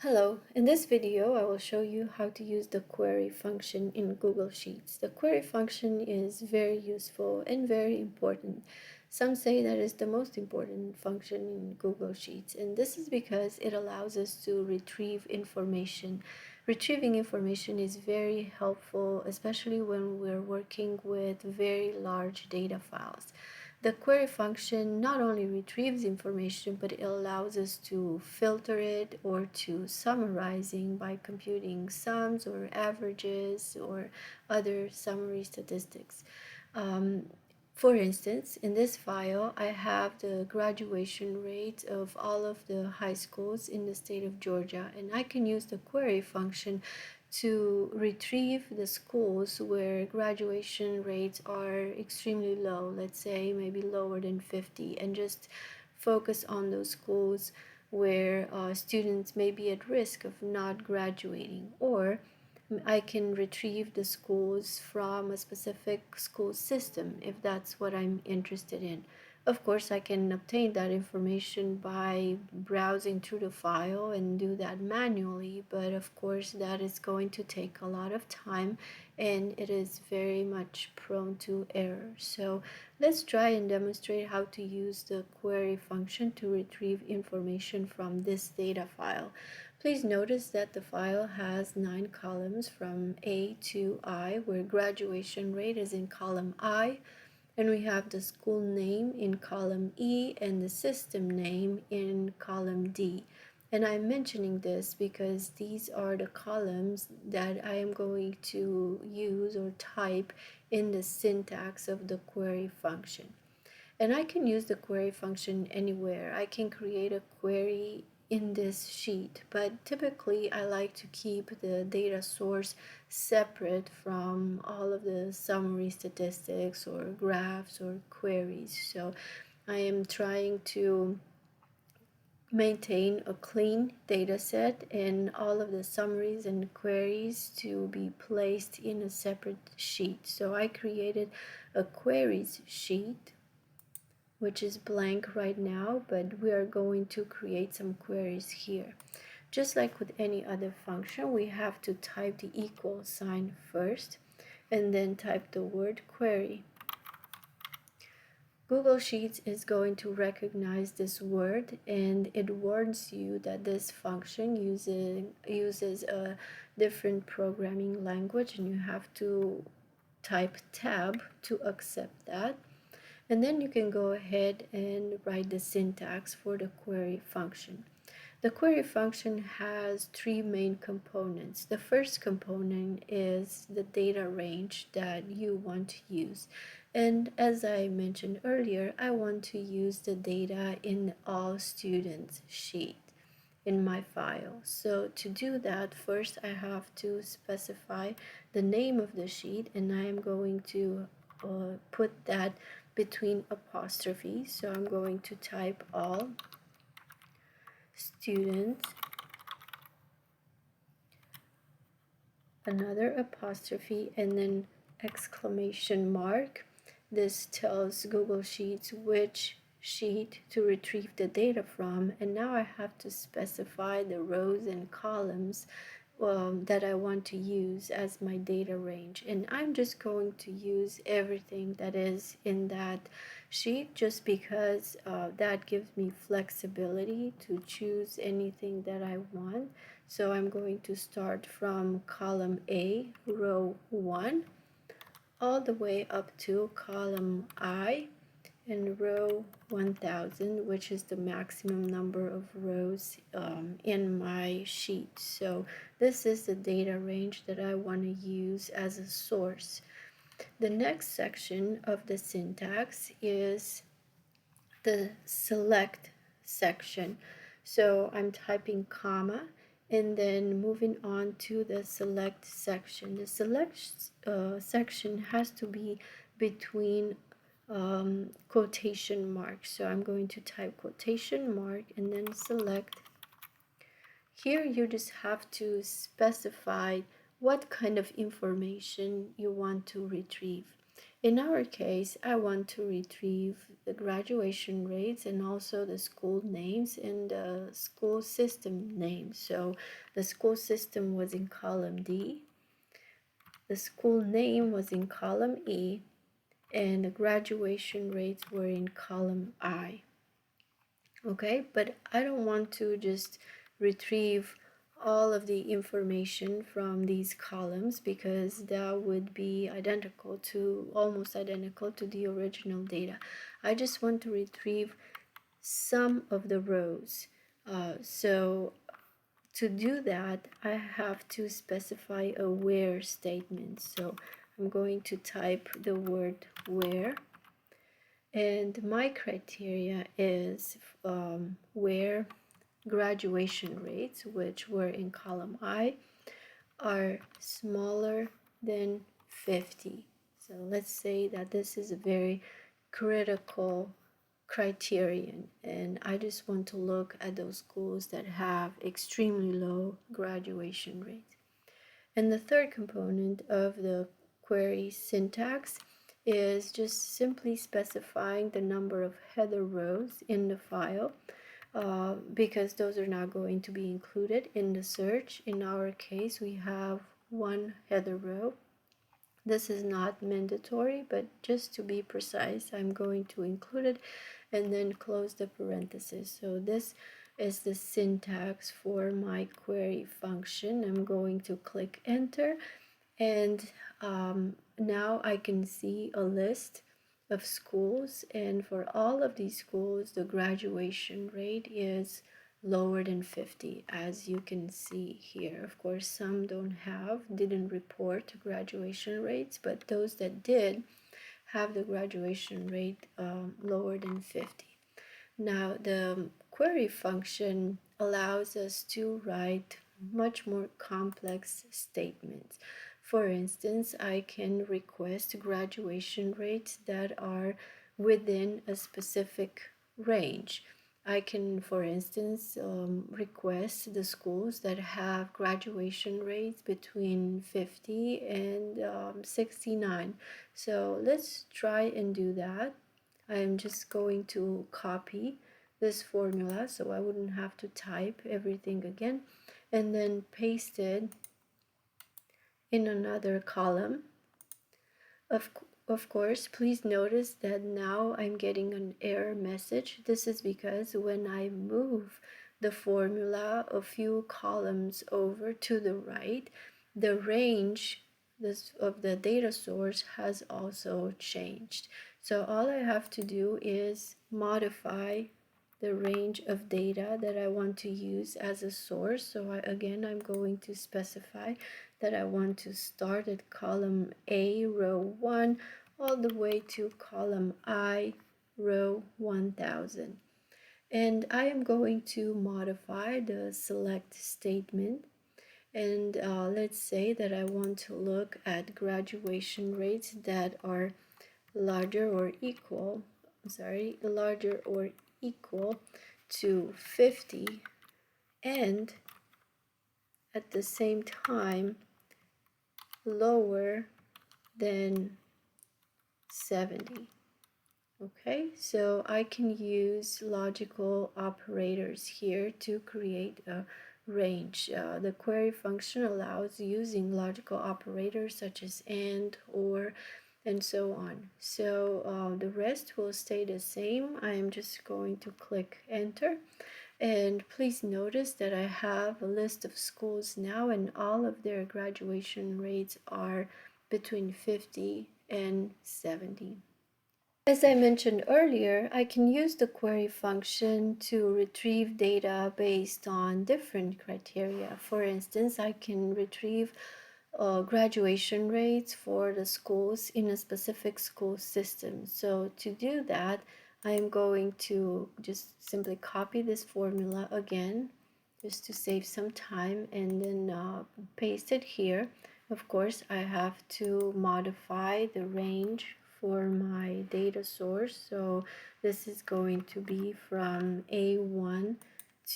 Hello, in this video I will show you how to use the query function in Google Sheets. The query function is very useful and very important. Some say that it's the most important function in Google Sheets, and this is because it allows us to retrieve information. Retrieving information is very helpful, especially when we're working with very large data files. The query function not only retrieves information, but it allows us to filter it or to summarizing by computing sums or averages or other summary statistics. Um, for instance, in this file, I have the graduation rate of all of the high schools in the state of Georgia, and I can use the query function to retrieve the schools where graduation rates are extremely low, let's say maybe lower than 50, and just focus on those schools where students may be at risk of not graduating. Or I can retrieve the schools from a specific school system if that's what I'm interested in. Of course, I can obtain that information by browsing through the file and do that manually, but of course, that is going to take a lot of time and it is very much prone to error. So let's try and demonstrate how to use the query function to retrieve information from this data file. Please notice that the file has 9 columns from A to I, where graduation rate is in column I, and we have the school name in column E and the system name in column D. And I'm mentioning this because these are the columns that I am going to use or type in the syntax of the query function. And I can use the query function anywhere. I can create a query in this sheet, but typically I like to keep the data source separate from all of the summary statistics or graphs or queries. So I am trying to maintain a clean data set and all of the summaries and queries to be placed in a separate sheet. So I created a queries sheet which is blank right now, but we are going to create some queries here. Just like with any other function, we have to type the equal sign first and then type the word query. Google Sheets is going to recognize this word and it warns you that this function uses a different programming language and you have to type tab to accept that. And then you can go ahead and write the syntax for the query function. The query function has 3 main components. The first component is the data range that you want to use. And as I mentioned earlier, I want to use the data in all students sheet in my file. So to do that, first I have to specify the name of the sheet, and I am going to put that between apostrophes. So I'm going to type all students, another apostrophe, and then exclamation mark. This tells Google Sheets which sheet to retrieve the data from, and now I have to specify the rows and columns that I want to use as my data range, and I'm just going to use everything that is in that sheet just because that gives me flexibility to choose anything that I want. So I'm going to start from column A, row 1, all the way up to column I and row 1000, which is the maximum number of rows in my sheet. So this is the data range that I want to use as a source. The next section of the syntax is the select section. So I'm typing comma and then moving on to the select section. The select section has to be between quotation marks. So I'm going to type quotation mark and then select. Here you just have to specify what kind of information you want to retrieve. In our case, I want to retrieve the graduation rates and also the school names and the school system names. So the school system was in column D, the school name was in column E, and the graduation rates were in column I. Okay, but I don't want to just retrieve all of the information from these columns because that would be almost identical to the original data. I just want to retrieve some of the rows. So to do that, I have to specify a where statement. So I'm going to type the word where, and my criteria is where graduation rates, which were in column I, are smaller than 50. So let's say that this is a very critical criterion, and I just want to look at those schools that have extremely low graduation rates. And the third component of the query syntax is just simply specifying the number of header rows in the file, because those are not going to be included in the search. In our case, we have one header row. This is not mandatory, but just to be precise, I'm going to include it and then close the parentheses. So this is the syntax for my query function. I'm going to click enter, and now I can see a list of schools, and for all of these schools the graduation rate is lower than 50, as you can see here. Of course, some didn't report graduation rates, but those that did have the graduation rate lower than 50. Now, the query function allows us to write much more complex statements. For instance, I can request graduation rates that are within a specific range. I can, for instance, request the schools that have graduation rates between 50 and 69. So let's try and do that. I'm just going to copy this formula so I wouldn't have to type everything again, and then paste it in another column. Of course, please notice that now I'm getting an error message. This is because when I move the formula a few columns over to the right, the range of the data source has also changed. So all I have to do is modify the range of data that I want to use as a source. So again, I'm going to specify that I want to start at column A, row 1, all the way to column I, row 1000. And I am going to modify the select statement. And let's say that I want to look at graduation rates that are larger or equal to 50, and at the same time lower than 70. Okay, so I can use logical operators here to create a range. The query function allows using logical operators such as AND, OR, and so on. So the rest will stay the same. I am just going to click enter. And please notice that I have a list of schools now, and all of their graduation rates are between 50 and 70. As I mentioned earlier, I can use the query function to retrieve data based on different criteria. For instance, I can retrieve graduation rates for the schools in a specific school system. So to do that, I'm going to just simply copy this formula again, just to save some time, and then paste it here. Of course, I have to modify the range for my data source. So this is going to be from A1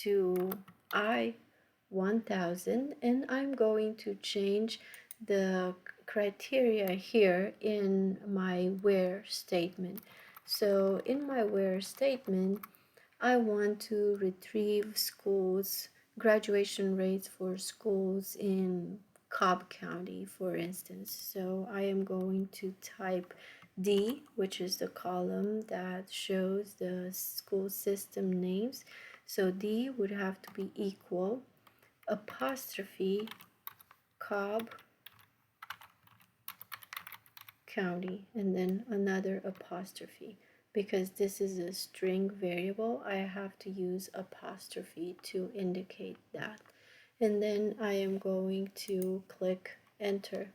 to I1000, and I'm going to change the criteria here in my where statement. So in my where statement, I want to retrieve schools, graduation rates for schools in Cobb County, for instance. So I am going to type D, which is the column that shows the school system names. So D would have to be equal apostrophe Cobb County and then another apostrophe. Because this is a string variable, I have to use apostrophe to indicate that. And then I am going to click enter.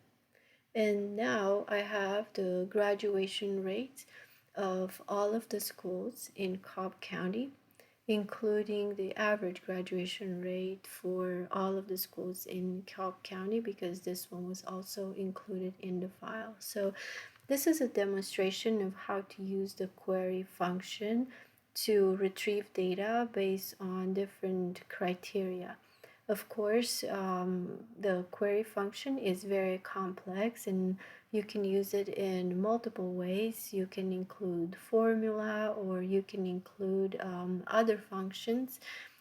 And now I have the graduation rates of all of the schools in Cobb County, including the average graduation rate for all of the schools in Cobb County, because this one was also included in the file. So this is a demonstration of how to use the query function to retrieve data based on different criteria. Of course, the query function is very complex and you can use it in multiple ways. You can include formula or you can include other functions.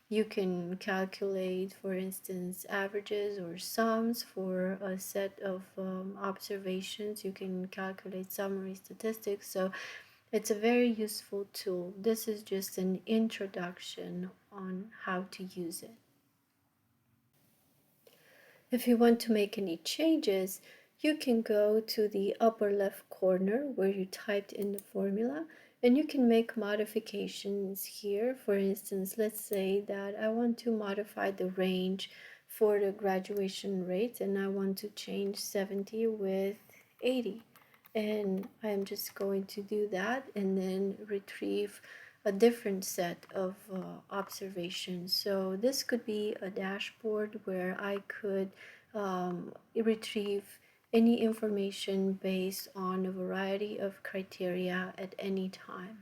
You can calculate, for instance, averages or sums for a set of observations. You can calculate summary statistics. So it's a very useful tool. This is just an introduction on how to use it. If you want to make any changes, you can go to the upper left corner where you typed in the formula and you can make modifications here. For instance, let's say that I want to modify the range for the graduation rate and I want to change 70 with 80. And I'm just going to do that and then retrieve a different set of observations. So this could be a dashboard where I could retrieve any information based on a variety of criteria at any time.